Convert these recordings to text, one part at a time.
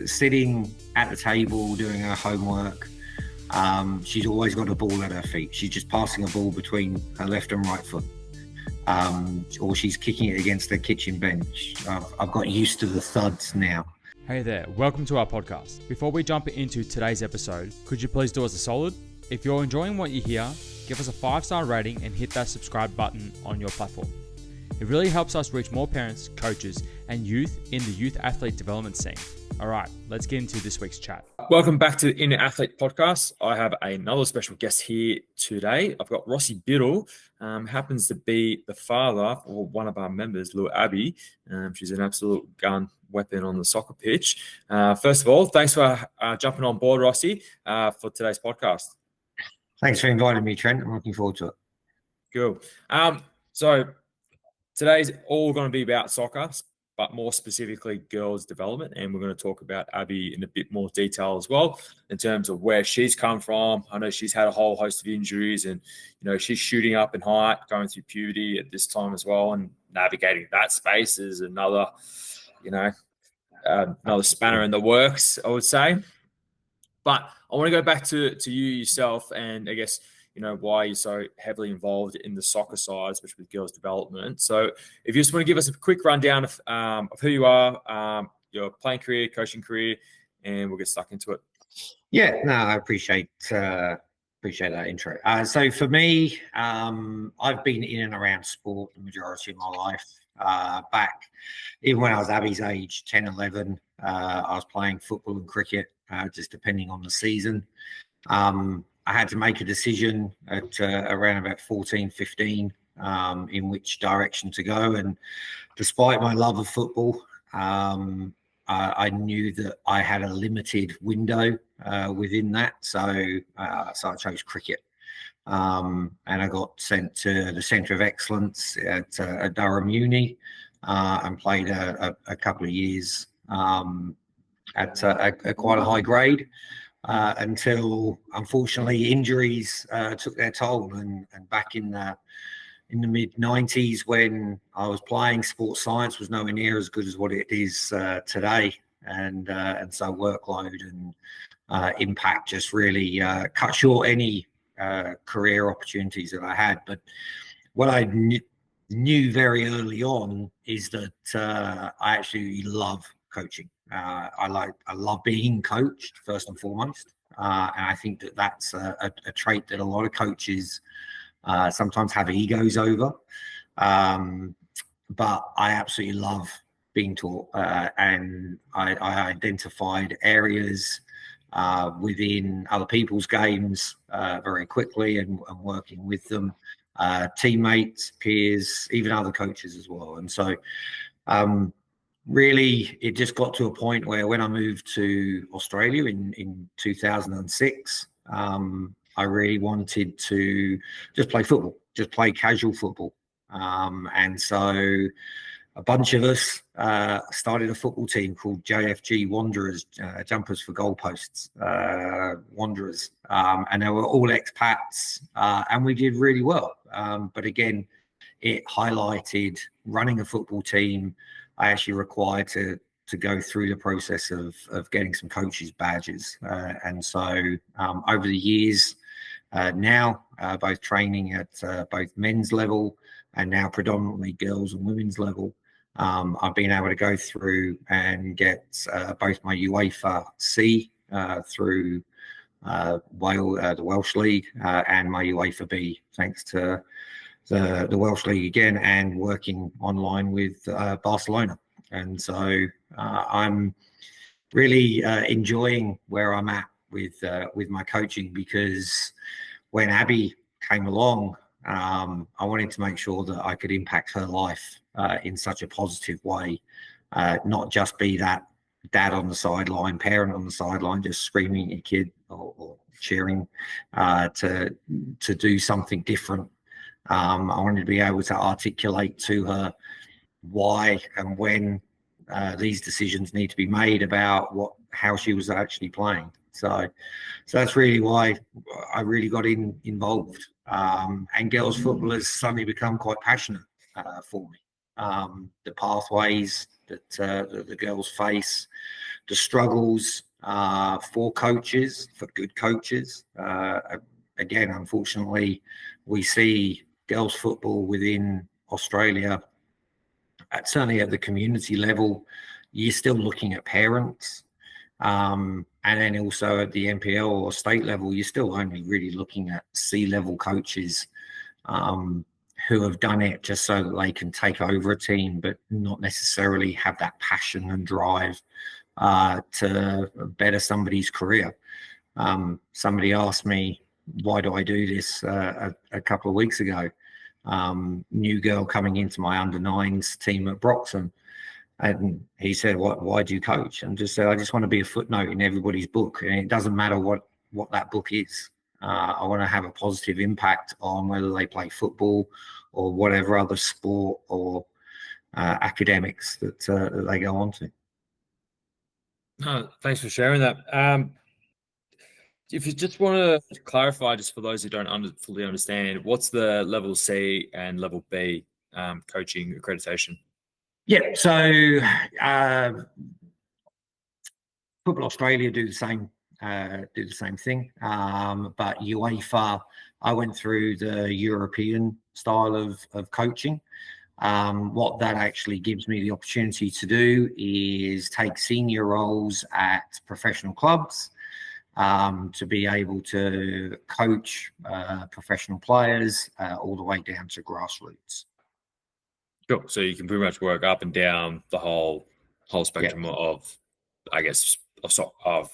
sitting at the table doing her homework. She's always got a ball at her feet. She's just passing a ball between her left and right foot. Or she's kicking it against the kitchen bench. I've got used to the thuds now. Hey there, welcome to our podcast. Before we jump into today's episode, could you please do us a solid? If you're enjoying what you hear, give us a 5-star rating and hit that subscribe button on your platform. It really helps us reach more parents, coaches, and youth in the youth athlete development scene. All right, let's get into this week's chat. Welcome back to the Inner Athlete Podcast. I have another special guest here today. I've got Rossi Biddle, happens to be the father of one of our members, little Abby. She's an absolute gun weapon on the soccer pitch. First of all, thanks for jumping on board, Rossi, for today's podcast. Thanks for inviting me, Trent. I'm looking forward to it. Cool. So today's all going to be about soccer, but more specifically girls development. And we're going to talk about Abby in a bit more detail as well, in terms of where she's come from. I know she's had a whole host of injuries and, she's shooting up in height, going through puberty at this time as well. And navigating that space is another, another spanner in the works, I would say. But I want to go back to you yourself and I guess, why you're so heavily involved in the soccer side, especially with girls development. So if you just want to give us a quick rundown of who you are, your playing career, coaching career, and we'll get stuck into it. Yeah, no, I appreciate that intro. So for me, I've been in and around sport the majority of my life. Back, even when I was Abby's age, 10, 11, I was playing football and cricket, just depending on the season. I had to make a decision at around about 14, 15 in which direction to go. And despite my love of football, I knew that I had a limited window within that. So I chose cricket. And I got sent to the Centre of Excellence at Durham Uni and played a couple of years at quite a high grade. Until unfortunately injuries took their toll, and back in the mid-90s when I was playing, sports science was nowhere near as good as what it is today, and so workload and impact just really cut short any career opportunities that I had. But what I knew very early on is that I actually love coaching. I love being coached first and foremost, and I think that that's a trait that a lot of coaches sometimes have egos over. But I absolutely love being taught, and I identified areas within other people's games very quickly, and working with them, teammates, peers, even other coaches as well. And so really, it just got to a point where when I moved to Australia in 2006, I really wanted to just play football, just play casual football. And so a bunch of us started a football team called JFG Wanderers, Jumpers for Goalposts, Wanderers. And they were all expats, and we did really well. But again, it highlighted running a football team. I actually required to go through the process of getting some coaches' badges. And so over the years, now both training at both men's level and now predominantly girls and women's level, I've been able to go through and get both my UEFA C through the Welsh League and my UEFA B, thanks to the Welsh League again, and working online with Barcelona. And so I'm really enjoying where I'm at with my coaching, because when Abby came along, I wanted to make sure that I could impact her life in such a positive way, not just be that dad on the sideline, parent on the sideline, just screaming at your kid or cheering, to do something different. I wanted to be able to articulate to her why and when these decisions need to be made about how she was actually playing. So that's really why I really got involved. And girls football has suddenly become quite passionate for me. The pathways that the girls face, the struggles for coaches, for good coaches. Again, unfortunately, we see girls football within Australia, certainly at the community level, you're still looking at parents. And then also at the NPL or state level, you're still only really looking at C-level coaches who have done it just so that they can take over a team, but not necessarily have that passion and drive to better somebody's career. Somebody asked me, why do I do this a couple of weeks ago? New girl coming into my under-9s team at Broxham. And he said, why do you coach? And just said, I just want to be a footnote in everybody's book. And it doesn't matter what that book is. I want to have a positive impact on whether they play football or whatever other sport or academics that they go on to. Thanks for sharing that. If you just want to clarify, just for those who don't fully understand, what's the level C and level B coaching accreditation? Yeah, so Football Australia do the same thing, but UEFA, I went through the European style of coaching. What that actually gives me the opportunity to do is take senior roles at professional clubs, to be able to coach professional players all the way down to grassroots. Sure. So you can pretty much work up and down the whole spectrum of, I guess, of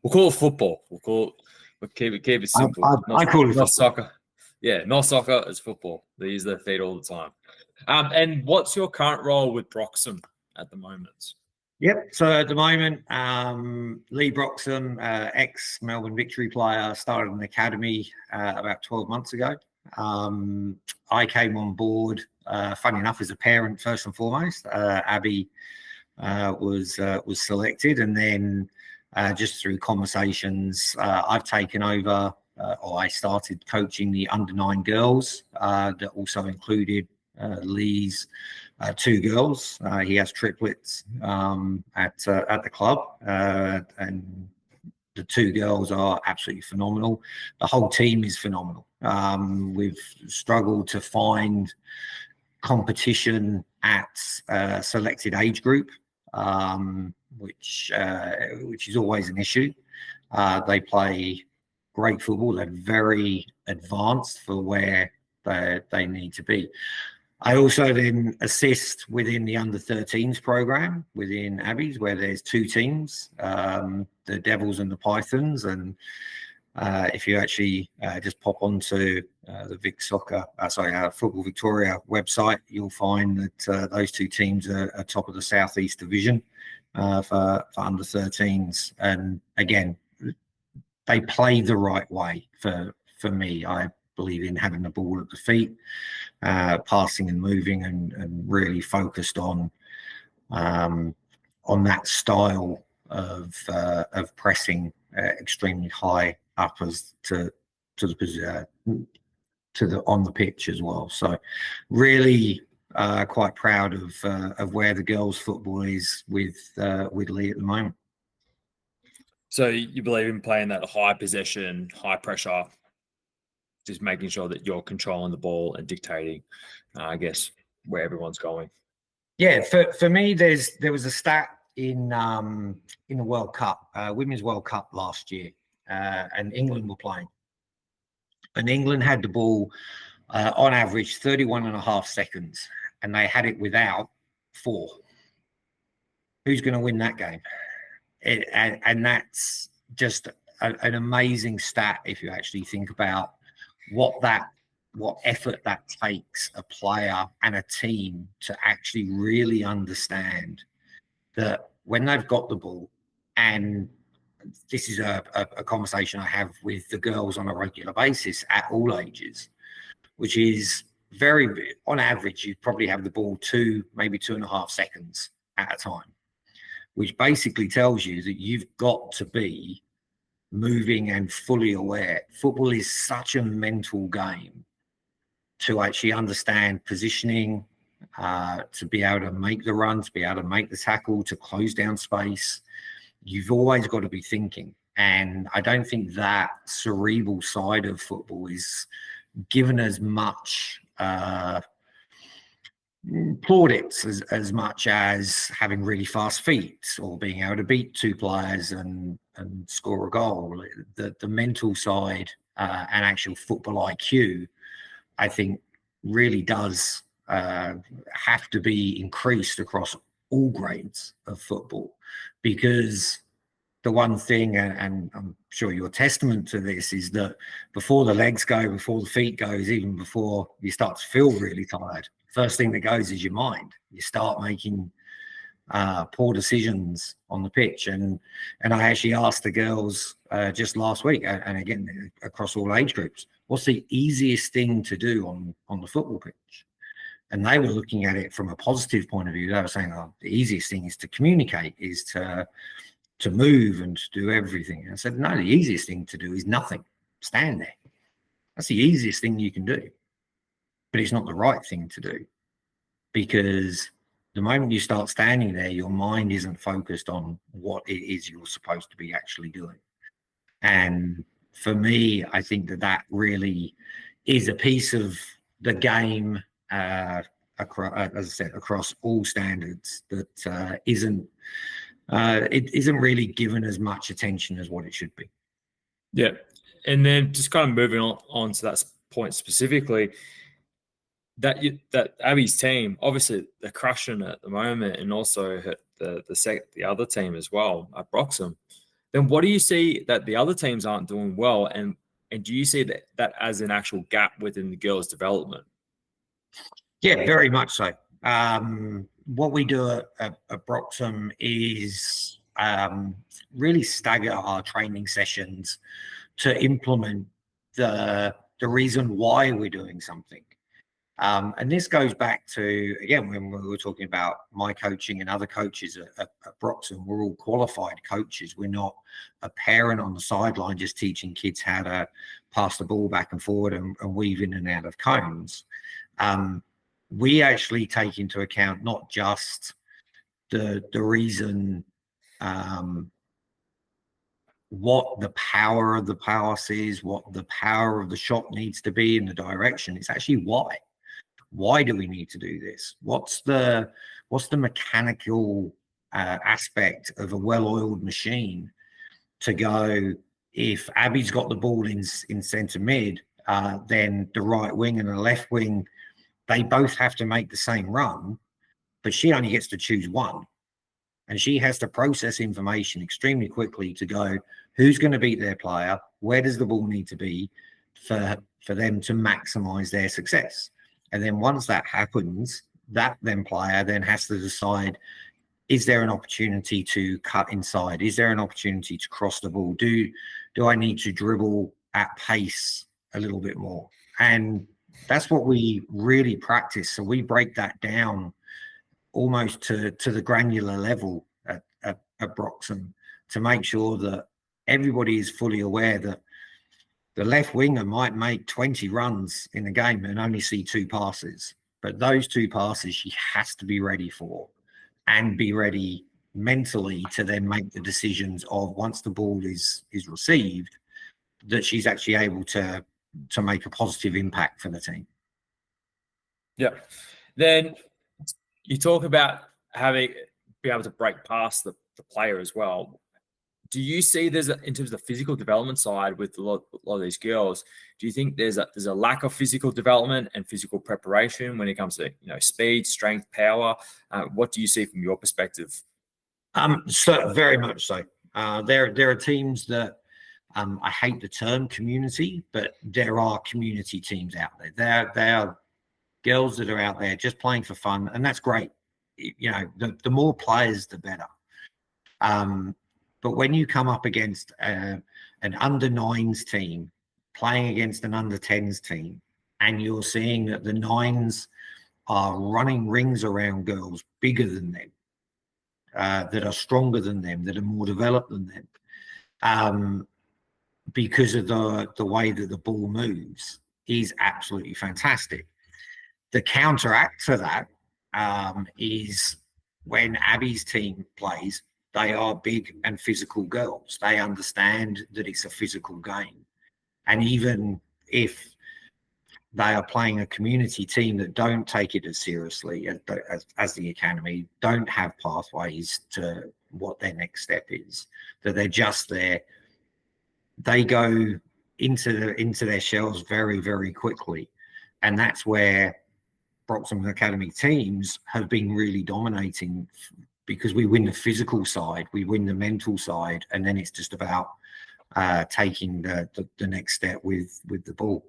we'll call it football. We'll keep it simple. I call it not soccer. Yeah, not soccer, it's football. They use their feet all the time. And what's your current role with Broxham at the moment? Yep. So at the moment, Lee Broxham, ex-Melbourne Victory player, started an academy about 12 months ago. I came on board, funny enough, as a parent first and foremost. Abby was selected, and then just through conversations, I've taken over, or I started coaching the under-9 girls that also included Lee's two girls. He has triplets at the club, and the two girls are absolutely phenomenal. The whole team is phenomenal. We've struggled to find competition at selected age group, which is always an issue. They play great football. They're very advanced for where they need to be. I also then assist within the under-13s program within Abby's, where there's two teams, the Devils and the Pythons. And if you actually just pop onto the Football Victoria website, you'll find that those two teams are top of the Southeast Division for under-13s. And again, they play the right way for me. I believe in having the ball at the feet, passing and moving, and really focused on that style of pressing extremely high uppers to the on the pitch as well. So really quite proud of where the girls' football is with Lee at the moment. So you believe in playing that high possession, high pressure, just making sure that you're controlling the ball and dictating, I guess, where everyone's going. Yeah, for me, there was a stat in the World Cup, Women's World Cup last year, and England were playing. And England had the ball on average 31.5 seconds, and they had it without 4. Who's going to win that game? And that's just an amazing stat if you actually think about what effort that takes a player and a team to actually really understand that when they've got the ball. And this is a conversation I have with the girls on a regular basis at all ages, which is on average, you probably have the ball 2, maybe 2.5 seconds at a time, which basically tells you that you've got to be moving and fully aware. Football is such a mental game to actually understand positioning, to be able to make the run, to be able to make the tackle, to close down space. you've always got to be thinking. And I don't think that cerebral side of football is given as much plaudits as much as having really fast feet or being able to beat two players and score a goal. The mental side and actual football IQ, I think, really does have to be increased across all grades of football, because the one thing, and I'm sure you're testament to this, is that before the legs go, before the feet goes, even before you start to feel really tired, first thing that goes is your mind. You start making poor decisions on the pitch. And I actually asked the girls just last week, and again, across all age groups, what's the easiest thing to do on the football pitch? And they were looking at it from a positive point of view. They were saying, oh, the easiest thing is to communicate, is to move and to do everything. And I said, no, the easiest thing to do is nothing. Stand there. That's the easiest thing you can do. But it's not the right thing to do, because the moment you start standing there, your mind isn't focused on what it is you're supposed to be actually doing. And for me, I think that really is a piece of the game, across, as I said, across all standards, that it isn't really given as much attention as what it should be. Yeah. And then just kind of moving on to that point specifically, that Abby's team, obviously they're crushing it at the moment, and also the other team as well at Broxham. Then what do you see that the other teams aren't doing well, and do you see that as an actual gap within the girls' development? Yeah, very much so. What we do at Broxham is really stagger our training sessions to implement the reason why we're doing something. And this goes back to, again, when we were talking about my coaching and other coaches at Broxham, we're all qualified coaches. We're not a parent on the sideline just teaching kids how to pass the ball back and forward and weave in and out of cones. We actually take into account not just the reason, what the power of the pass is, what the power of the shot needs to be in the direction. It's actually why. Why do we need to do this? What's the mechanical aspect of a well-oiled machine to go, if Abby's got the ball in centre mid, then the right wing and the left wing, they both have to make the same run, but she only gets to choose one. And she has to process information extremely quickly to go, who's going to beat their player? Where does the ball need to be for them to maximize their success? And then once that happens, that player then has to decide, is there an opportunity to cut inside? Is there an opportunity to cross the ball? Do I need to dribble at pace a little bit more? And that's what we really practice. So we break that down almost to the granular level at Broxham, to make sure that everybody is fully aware that the left winger might make 20 runs in a game and only see 2 passes, but those 2 passes she has to be ready for, and be ready mentally to then make the decisions of, once the ball is received, that she's actually able to make a positive impact for the team. Yeah. Then you talk about be able to break past the player as well. Do you see in terms of the physical development side with a lot of these girls, do you think there's a lack of physical development and physical preparation when it comes to speed, strength, power? What do you see from your perspective? So very much so. There are teams that, I hate the term community, but there are community teams out there. There are girls that are out there just playing for fun, and that's great. The more players, the better. But when you come up against an under 9s team playing against an under 10s team, and you're seeing that the 9s are running rings around girls bigger than them, that are stronger than them, that are more developed than them, because of the way that the ball moves, is absolutely fantastic. The counteract to that is when Abby's team plays, they are big and physical girls. They understand that it's a physical game. And even if they are playing a community team that don't take it as seriously as the academy, don't have pathways to what their next step is, that they're just there, they go into their shells very, very quickly. And that's where Broxham Academy teams have been really dominating, because we win the physical side, we win the mental side, and then it's just about taking the next step with the ball.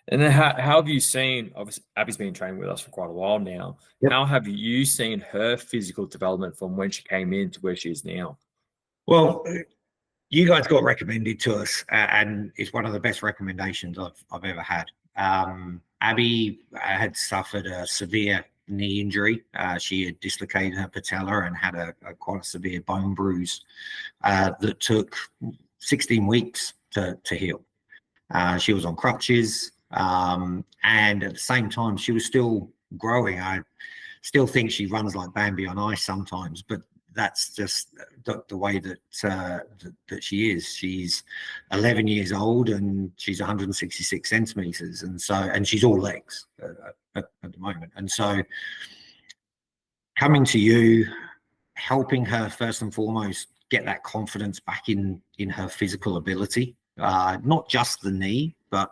And then how have you seen, obviously Abby's been training with us for quite a while now. Yep. How have you seen her physical development from when she came in to where she is now? Well, you guys got recommended to us, and it's one of the best recommendations I've ever had. Abby had suffered a severe knee injury. She had dislocated her patella and had a quite a severe bone bruise that took 16 weeks to heal. She was on crutches, and at the same time, she was still growing. I still think she runs like Bambi on ice sometimes, but that's just the way that she is. She's 11 years old and she's 166 centimeters, and she's all legs at the moment. And so, coming to you, helping her first and foremost get that confidence back in her physical ability, not just the knee, but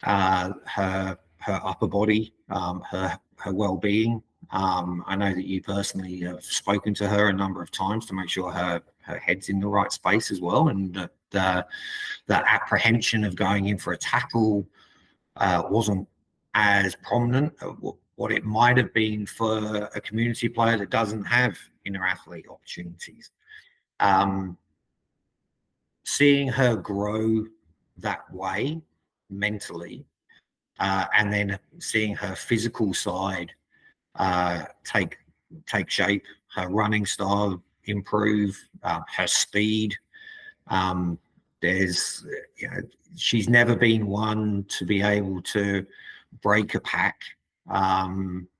her upper body, her well-being. I know that you personally have spoken to her a number of times to make sure her head's in the right space as well, and that apprehension of going in for a tackle wasn't as prominent what it might have been for a community player that doesn't have inner athlete opportunities. Seeing her grow that way mentally, and then seeing her physical side take shape, her running style improve, her speed. She's never been one to be able to break a pack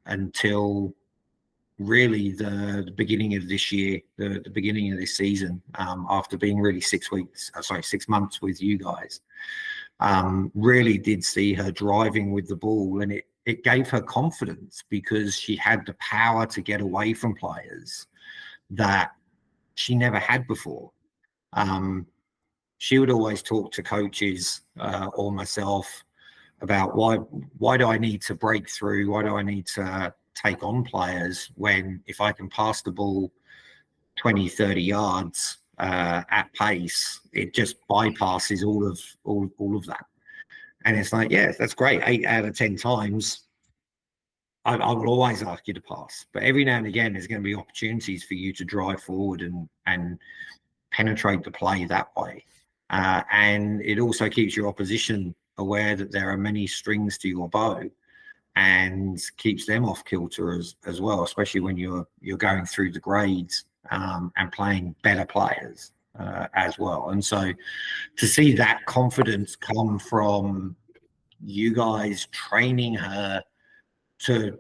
until really the beginning of this year, the beginning of this season, after being really 6 months with you guys. Really did see her driving with the ball, and it gave her confidence because she had the power to get away from players that she never had before. She would always talk to coaches or myself about why do I need to break through? Why do I need to take on players when if I can pass the ball 20, 30 yards at pace, it just bypasses all of that. And it's like, yeah, that's great. 8 out of 10 times, I will always ask you to pass. But every now and again, there's going to be opportunities for you to drive forward and penetrate the play that way. And it also keeps your opposition aware that there are many strings to your bow, and keeps them off kilter as well, especially when you're going through the grades and playing better players as well. And so to see that confidence come from you guys training her to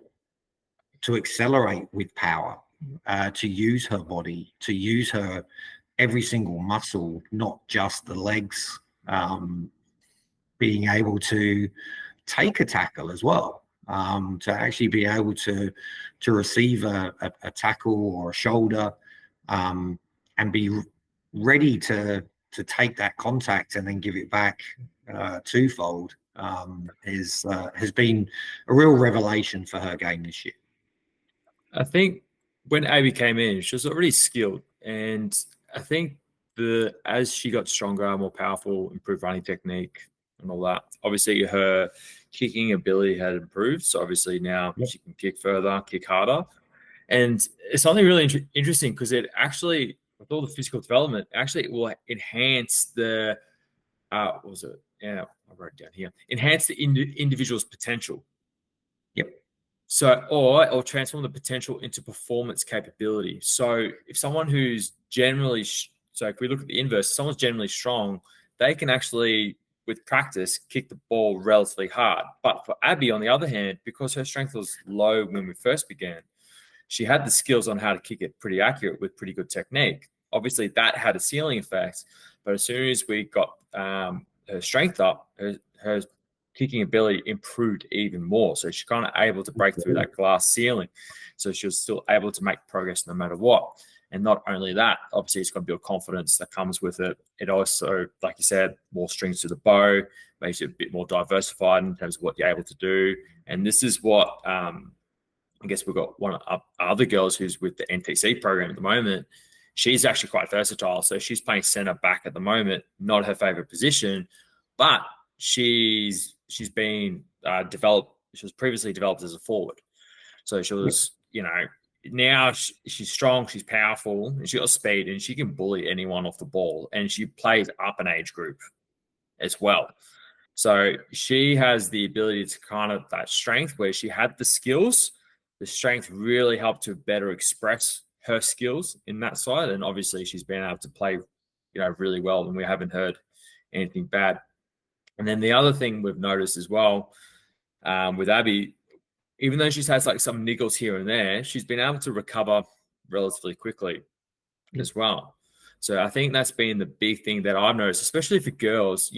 accelerate with power, to use her body, to use her every single muscle, not just the legs, being able to take a tackle as well, to actually be able to receive a tackle or a shoulder, and be ready to take that contact and then give it back twofold, has been a real revelation for her game this year. I think when Abby came in, she was already skilled, and I think as she got stronger, more powerful, improved running technique, and all that. Obviously, her kicking ability had improved, so obviously now she can kick further, kick harder, and it's something really interesting because it actually, with all the physical development, actually it will enhance the what was it? Yeah, I wrote it down here. Enhance the individual's potential. Yep. So, or transform the potential into performance capability. So, if someone who's generally, so if we look at the inverse, someone's generally strong, they can actually, with practice, kick the ball relatively hard. But for Abby, on the other hand, because her strength was low when we first began, she had the skills on how to kick it pretty accurate with pretty good technique. Obviously, that had a ceiling effect. But as soon as we got her strength up, her kicking ability improved even more. So she's kind of able to break through that glass ceiling. So she was still able to make progress no matter what. And not only that, obviously, it's going to build confidence that comes with it. It also, like you said, more strings to the bow, makes it a bit more diversified in terms of what you're able to do. And this is what I guess we've got one of our other girls who's with the NTC program at the moment. She's actually quite versatile. So she's playing center back at the moment, not her favorite position, but she's been developed. She was previously developed as a forward. So she was, now she's strong, she's powerful, and she's got speed, and she can bully anyone off the ball. And she plays up an age group as well. So she has the ability to kind of that strength where she had the skills. The strength really helped to better express her skills in that side. And obviously she's been able to play, really well, and we haven't heard anything bad. And then the other thing we've noticed as well with Abby, even though she's had like some niggles here and there, she's been able to recover relatively quickly as well. So I think that's been the big thing that I've noticed, especially for girls.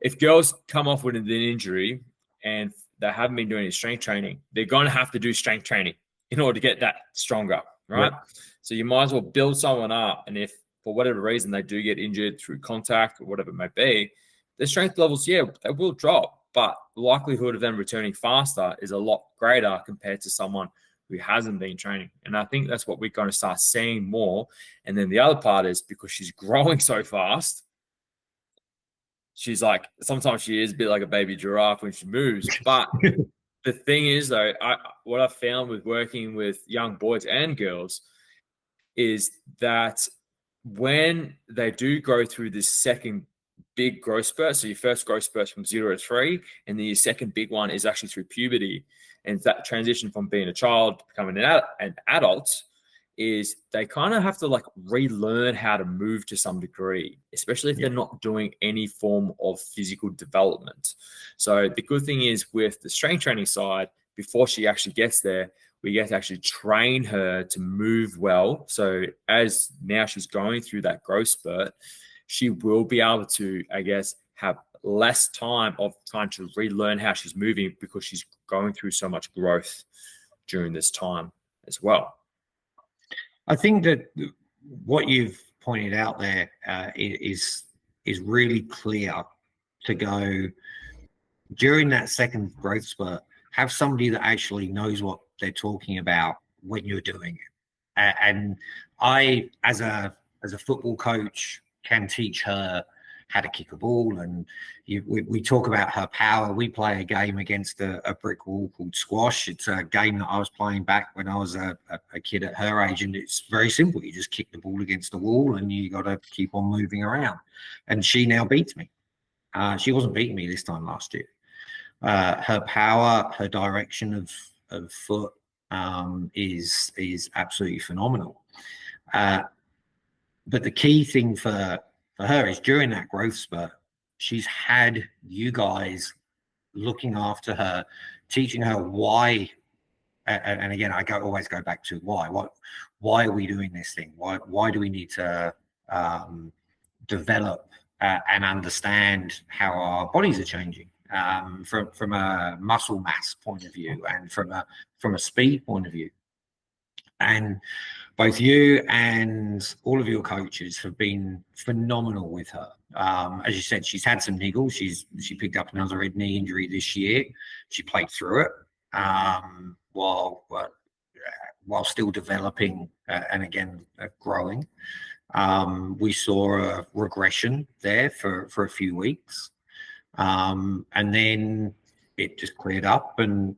If girls come off with an injury and they haven't been doing any strength training, they're going to have to do strength training in order to get that stronger, right? Yeah. So you might as well build someone up. And if for whatever reason they do get injured through contact or whatever it may be, their strength levels, they will drop. But the likelihood of them returning faster is a lot greater compared to someone who hasn't been training. And I think that's what we're going to start seeing more. And then the other part is because she's growing so fast, she's like, sometimes she is a bit like a baby giraffe when she moves. But the thing is, though, what I've found with working with young boys and girls is that when they do go through this second big growth spurt, so your first growth spurt from 0 to 3, and then your second big one is actually through puberty, and that transition from being a child to becoming an adult, is they kind of have to like relearn how to move to some degree, especially if they're not doing any form of physical development. So the good thing is with the strength training side, before she actually gets there, we get to actually train her to move well. So as now she's going through that growth spurt, she will be able to, I guess, have less time of trying to relearn how she's moving because she's going through so much growth during this time as well. I think that what you've pointed out there is really clear to go during that second growth spurt. Have somebody that actually knows what they're talking about when you're doing it. And I, as a football coach, can teach her how to kick a ball. And we talk about her power. We play a game against a brick wall called squash. It's a game that I was playing back when I was a kid at her age. And it's very simple. You just kick the ball against the wall and you got to keep on moving around. And she now beats me. She wasn't beating me this time last year. Her power, her direction of foot is absolutely phenomenal. But the key thing for her is during that growth spurt, she's had you guys looking after her, teaching her why. And again, always go back to why. Why are we doing this thing? Why do we need to develop and understand how our bodies are changing from a muscle mass point of view and from a speed point of view? And both you and all of your coaches have been phenomenal with her. As you said, she's had some niggles. She picked up another knee injury this year. She played through it while still developing and again growing. We saw a regression there for a few weeks, and then it just cleared up and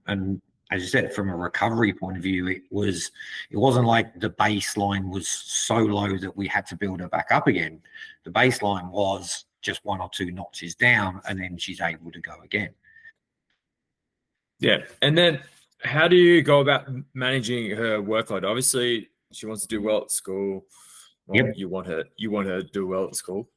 as you said, from a recovery point of view, it wasn't like the baseline was so low that we had to build her back up again. The baseline was just 1 or 2 notches down, and then she's able to go again. Yeah. And then how do you go about managing her workload? Obviously, she wants to do well at school. Well, yep. You want her to do well at school.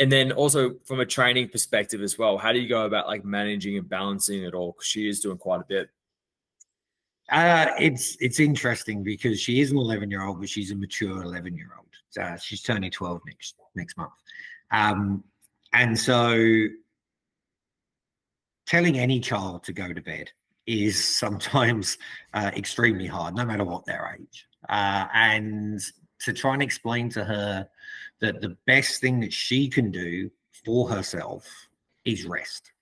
And then also from a training perspective as well, how do you go about like managing and balancing it all? Because she is doing quite a bit. It's interesting because she is an 11-year-old, but she's a mature 11-year-old. She's turning 12 next month. And so telling any child to go to bed is sometimes extremely hard, no matter what their age. And to try and explain to her that the best thing that she can do for herself is rest.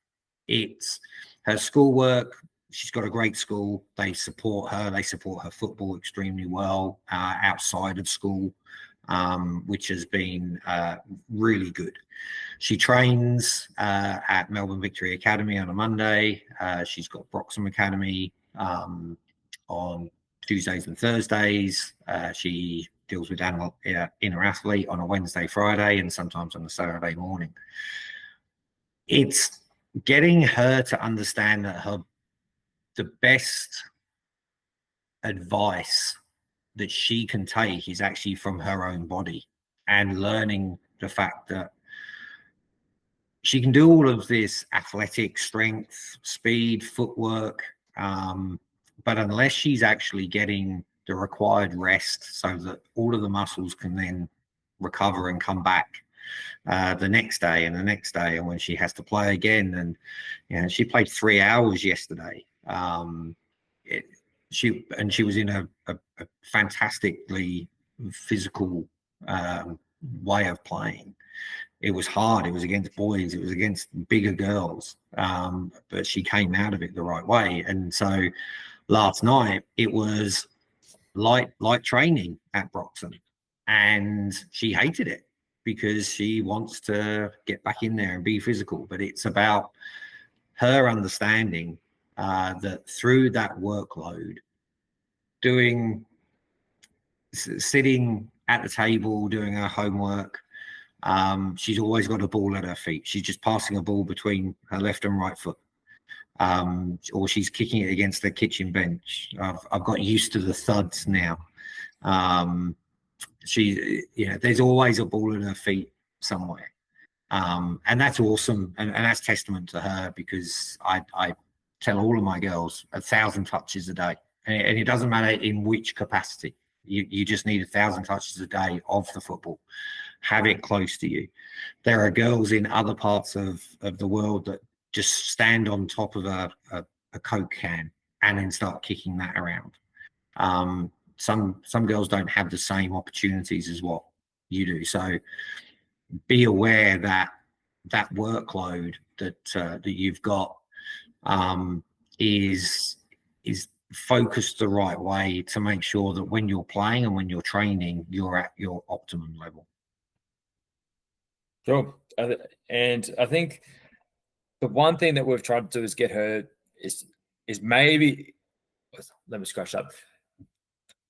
It's her schoolwork. She's got a great school. They support her. They support her football extremely well outside of school, which has been really good. She trains at Melbourne Victory Academy on a Monday. She's got Broxham Academy on Tuesdays and Thursdays. She deals with inner athlete on a Wednesday, Friday, and sometimes on a Saturday morning. It's getting her to understand that the best advice that she can take is actually from her own body, and learning the fact that she can do all of this athletic strength, speed, footwork, but unless she's actually getting the required rest so that all of the muscles can then recover and come back the next day and the next day, and when she has to play again, and she played 3 hours yesterday. She was in a fantastically physical way of playing. It was hard. It was against boys. It was against bigger girls, but she came out of it the right way. And so last night it was light training at Broxham, and she hated it because she wants to get back in there and be physical. But it's about her understanding that through that workload, sitting at the table, doing her homework, she's always got a ball at her feet. She's just passing a ball between her left and right foot, or she's kicking it against the kitchen bench. I've got used to the thuds now. There's always a ball at her feet somewhere, and that's awesome, and that's testament to her, because I tell all of my girls 1,000 touches a day, and it doesn't matter in which capacity. You just need 1,000 touches a day of the football. Have it close to you. There are girls in other parts of the world that just stand on top of a Coke can and then start kicking that around. Some girls don't have the same opportunities as what you do. So be aware that workload that you've got is focused the right way to make sure that when you're playing and when you're training, you're at your optimum level. Sure. And I think the one thing that we've tried to do is get her is maybe, let me scratch up.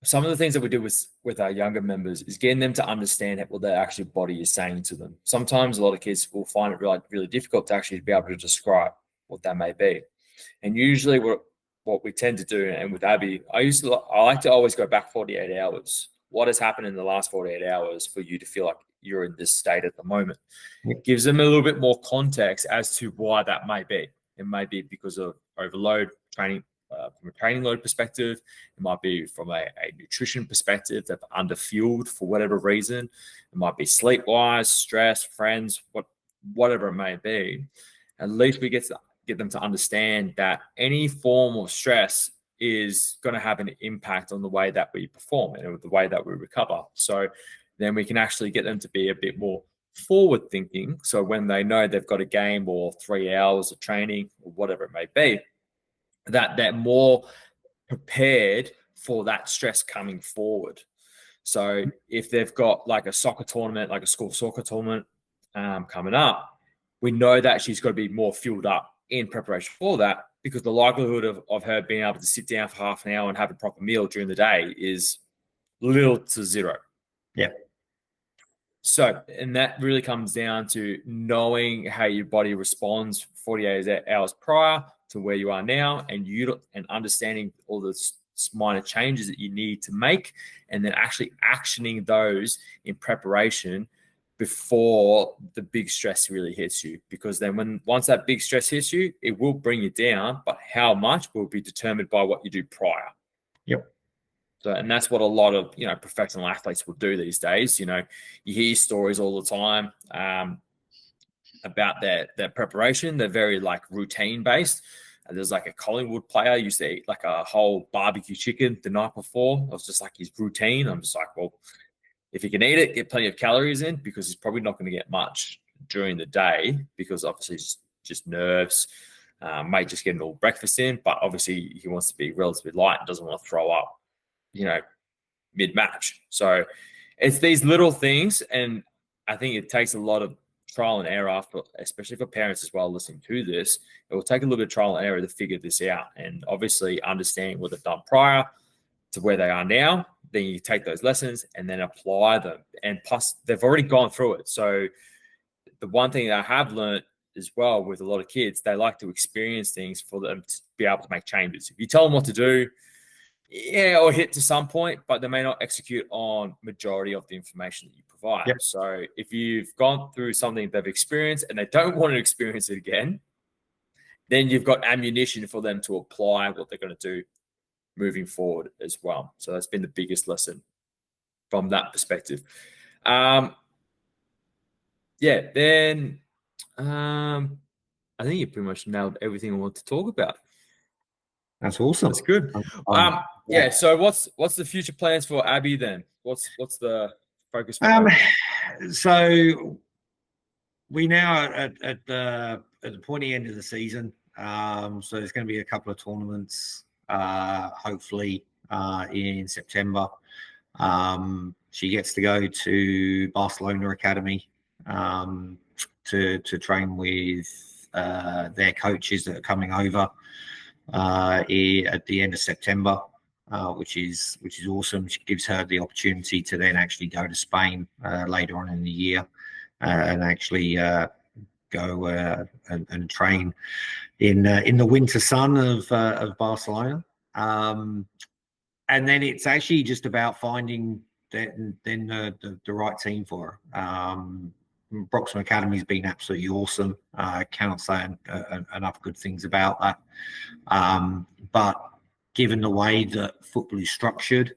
Some of the things that we do with our younger members is getting them to understand what their actual body is saying to them. Sometimes a lot of kids will find it really, really difficult to actually be able to describe what that may be. And usually what we tend to do, and with Abby, I like to always go back 48 hours. What has happened in the last 48 hours for you to feel like you're in this state at the moment? It gives them a little bit more context as to why that may be. It may be because of overload training, from a training load perspective. It might be from a nutrition perspective, they're underfueled for whatever reason. It might be sleep-wise, stress, friends, whatever it may be. At least we get them to understand that any form of stress is going to have an impact on the way that we perform and the way that we recover. So then we can actually get them to be a bit more forward thinking. So when they know they've got a game or 3 hours of training or whatever it may be, that they're more prepared for that stress coming forward. So if they've got like a soccer tournament, like a school soccer tournament coming up, we know that she's got to be more fueled up in preparation for that, because the likelihood of her being able to sit down for half an hour and have a proper meal during the day is little to zero. Yeah. So, and that really comes down to knowing how your body responds 48 hours prior to where you are now, and understanding all the minor changes that you need to make, and then actually actioning those in preparation before the big stress really hits you. Because then once that big stress hits you, it will bring you down, but how much will be determined by what you do prior. Yep. So, and that's what a lot of, professional athletes will do these days. You hear stories all the time about their preparation. They're very like routine based. There's like a Collingwood player used to eat like a whole barbecue chicken the night before. It was just like his routine. I'm just like, well, if he can eat it, get plenty of calories in, because he's probably not going to get much during the day, because obviously it's just nerves. Might just get a little breakfast in, but obviously he wants to be relatively light and doesn't want to throw up, mid-match. So it's these little things, and I think it takes a lot of trial and error, especially for parents as well listening to this. It will take a little bit of trial and error to figure this out, and obviously understanding what they've done prior to where they are now. Then you take those lessons and then apply them, and plus they've already gone through it. So the one thing that I have learned as well with a lot of kids, they like to experience things for them to be able to make changes. If you tell them what to do, or hit to some point, but they may not execute on majority of the information that you provide. Yep. So if you've gone through something they've experienced and they don't want to experience it again, then you've got ammunition for them to apply what they're going to do moving forward as well. So that's been the biggest lesson from that perspective. Then I think you pretty much nailed everything I want to talk about. That's awesome. That's good. So what's the future plans for Abby then? What's the focus for her? So we now at the pointy end of the season. So there's going to be a couple of tournaments, hopefully in September. She gets to go to Barcelona Academy to train with their coaches that are coming over at the end of September, which is awesome. She gives her the opportunity to then actually go to Spain later on in the year and actually go and train in the winter sun of Barcelona. And then it's actually just about finding the right team for her. Broxham Academy has been absolutely awesome. I cannot say enough good things about that. But given the way that football is structured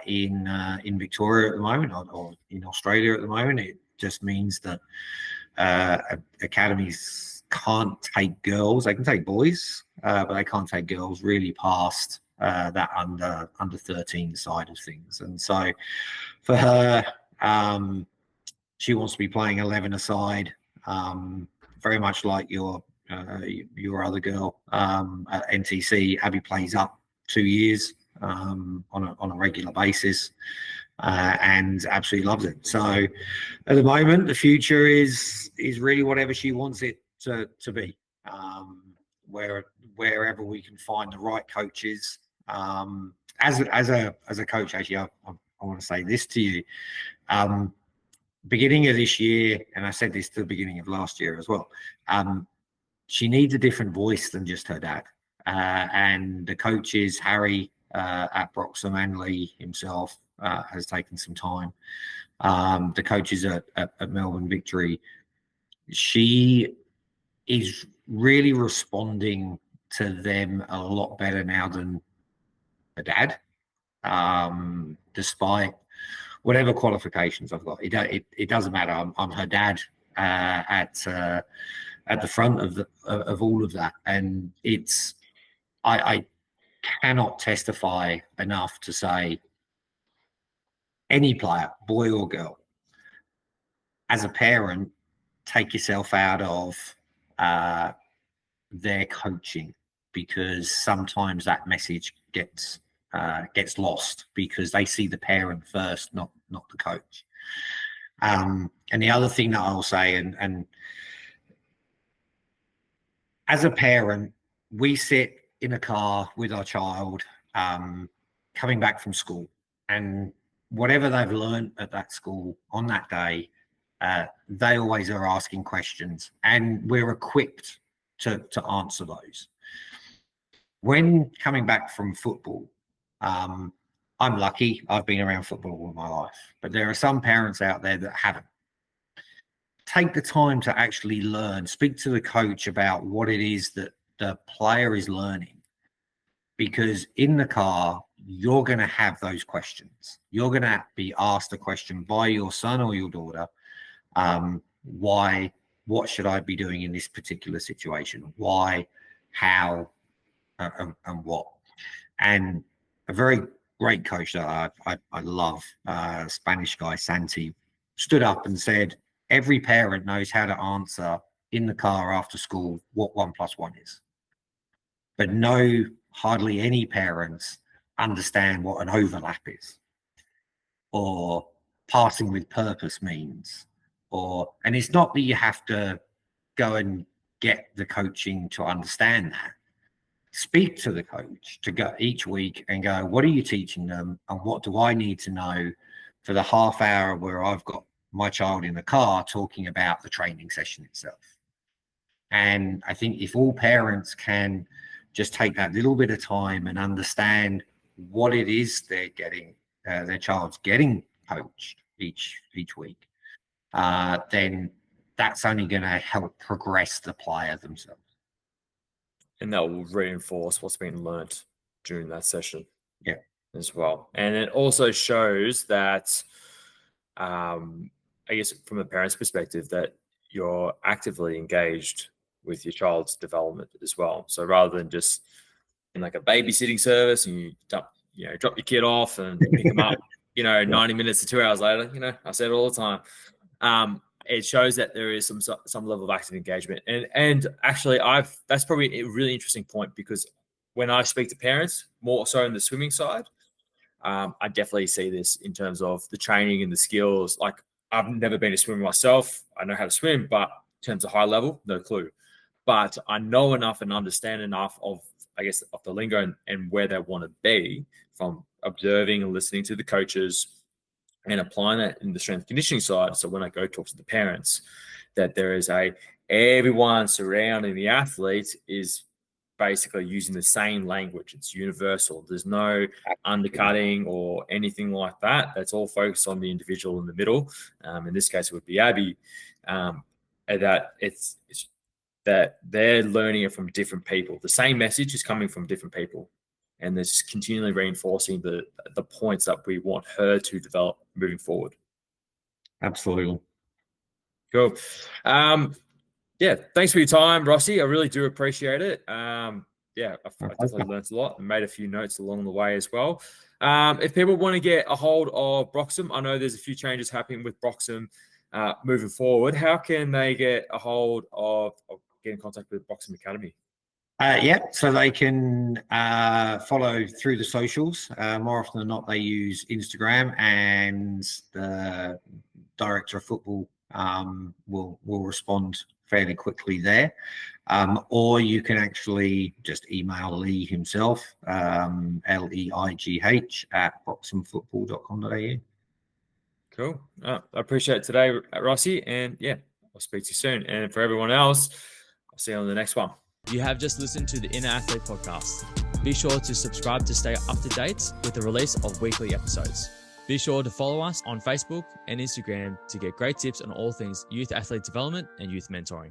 in Victoria at the moment, or in Australia at the moment, it just means that academies can't take girls. They can take boys, but they can't take girls really past that under 13 side of things. And so for her, she wants to be playing 11-a-side, very much like your other girl at NTC. Abby plays up 2 years on a regular basis, and absolutely loves it. So at the moment, the future is really whatever she wants it to be. Wherever we can find the right coaches. As a coach, actually, I want to say this to you. Beginning of this year, and I said this to the beginning of last year as well, she needs a different voice than just her dad. And the coaches, Harry at Broxham and Lee himself, has taken some time. The coaches at Melbourne Victory, she is really responding to them a lot better now than her dad, despite whatever qualifications I've got. It doesn't matter. I'm her dad at the front of all of that, and I cannot testify enough to say any player, boy or girl, as a parent, take yourself out of their coaching, because sometimes that message gets lost because they see the parent first, not the coach. And the other thing that I'll say, and as a parent, we sit in a car with our child coming back from school, and whatever they've learned at that school on that day, they always are asking questions, and we're equipped to answer those. When coming back from football, I'm lucky. I've been around football all my life, but there are some parents out there that haven't. Take the time to actually learn. Speak to the coach about what it is that the player is learning, because in the car you're going to have those questions. You're going to be asked a question by your son or your daughter. Why? What should I be doing in this particular situation? Why? How? And what? And a very great coach that I love, Spanish guy, Santi, stood up and said, every parent knows how to answer in the car after school what 1 + 1 is. But hardly any parents understand what an overlap is, or passing with purpose means, and it's not that you have to go and get the coaching to understand that. Speak to the coach to go each week and go, what are you teaching them, and what do I need to know for the half hour where I've got my child in the car talking about the training session itself. And I think if all parents can just take that little bit of time and understand what it is they're getting, their child's getting coached each week, then that's only going to help progress the player themselves. And that will reinforce what's been learnt during that session. Yeah. As well. And it also shows that, I guess from a parent's perspective, that you're actively engaged with your child's development as well. So rather than just in like a babysitting service and you drop your kid off and pick them up, 90 minutes to 2 hours later, I say it all the time. It shows that there is some level of active engagement. And actually that's probably a really interesting point, because when I speak to parents, more so on the swimming side, I definitely see this in terms of the training and the skills. Like, I've never been a swimmer myself. I know how to swim, but in terms of high level, no clue. But I know enough and understand enough of the lingo and where they want to be from observing and listening to the coaches and applying that in the strength and conditioning side. So when I go talk to the parents, that there is everyone surrounding the athlete is basically using the same language. It's universal. There's no undercutting or anything like that. That's all focused on the individual in the middle. In this case, it would be Abby. That it's that they're learning it from different people. The same message is coming from different people, and they're just continually reinforcing the points that we want her to develop moving forward. Absolutely. Cool. Yeah, thanks for your time, Rossi. I really do appreciate it. I definitely learned a lot and made a few notes along the way as well. If people want to get a hold of Broxham, I know there's a few changes happening with Broxham moving forward. How can they get a hold of get in contact with Broxham Academy? So they can follow through the socials. More often than not, they use Instagram, and the director of football will respond fairly quickly there. Or you can actually just email Lee himself, leigh at broxhamfootball.com.au. Cool. I appreciate it today, Rossi. And yeah, I'll speak to you soon. And for everyone else, I'll see you on the next one. You have just listened to the Inner Athlete podcast. Be sure to subscribe to stay up to date with the release of weekly episodes. Be sure to follow us on Facebook and Instagram to get great tips on all things youth athlete development and youth mentoring.